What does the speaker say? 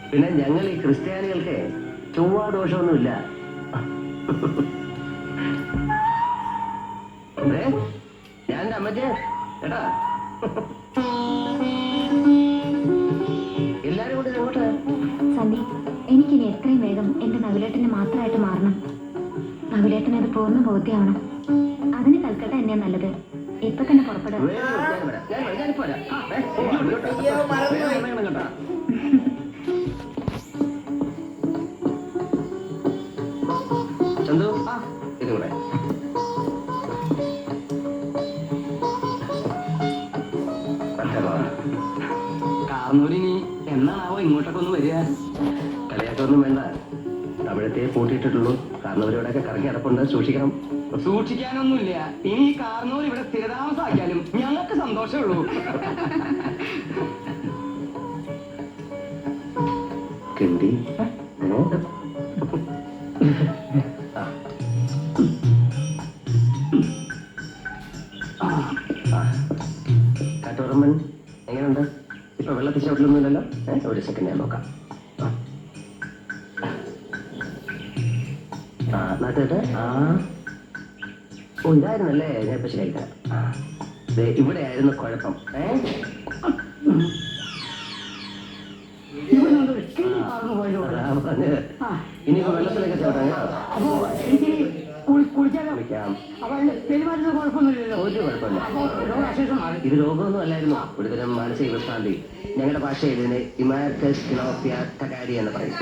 പിന്നെ ഞങ്ങൾ ഈ ക്രിസ്ത്യാനികൾക്ക് ചൊവ്വാ ദോഷമൊന്നുമില്ല. ഞാൻ എന്റെ അമ്മച്ചേ കേട്ടാ. എല്ലാരും കൂടി അങ്ങോട്ട്. സന്ദീപ്, എനിക്കിനി എത്രയും വേഗം എന്റെ നവിലേട്ടനെ മാത്രമായിട്ട് മാറണം. നവിലേട്ടന് അത് പൂർണ്ണ ബോധ്യമാവണം. അതിന് കൽക്കട്ട തന്നെയാ നല്ലത്. ഇപ്പൊ തന്നെ പുറപ്പെടുക. ചന്തു ഇതുകൂടെ. കാർന്നൂരിനി എന്നാണാവോ ഇങ്ങോട്ടൊക്കെ ഒന്ന് വരിക? കളിയാട്ടൊന്നും വേണ്ട. തമിഴത്തെ പൂട്ടിയിട്ടുള്ളൂ. കാർന്നൂരിവിടെയൊക്കെ കറങ്ങി കിടപ്പുണ്ട്, സൂക്ഷിക്കണം. സൂക്ഷിക്കാനൊന്നുമില്ല. ഇനി ഈ കാർന്നൂർ ഇവിടെ സ്ഥിരതാമസാക്കിയാലും ഞങ്ങൾക്ക് സന്തോഷമുള്ളൂ. കിണ്ടി കാട്ടോറമ്മൻ എങ്ങനെയുണ്ട്? ഇപ്പൊ വെള്ളത്തിൽ ചവിട്ടിലൊന്നുമില്ലല്ലോ. ഒരു സെക്കൻഡ് ഞാൻ നോക്കാം. നാട്ടിട്ട് ഇതായിരുന്നല്ലേ? ഞാൻ ഇപ്പൊ ശരിയായിത്തരാം. ഇവിടെ ആയിരുന്നു കുഴപ്പം. ഇനിയിപ്പോ വെള്ളത്തിലൊക്കെ ചവിട്ടാം. ഒരു കുഴപ്പമില്ല. ഇത് രോഗമൊന്നും അല്ലായിരുന്നു. ഒരുതരം മാനസിക വിഭ്രാന്തി. ഞങ്ങളുടെ ഭാഷയിൽ ഇതിന് ഇമാർക്കസ് കിലോപ്പിയ ടകാരി എന്ന് പറയും.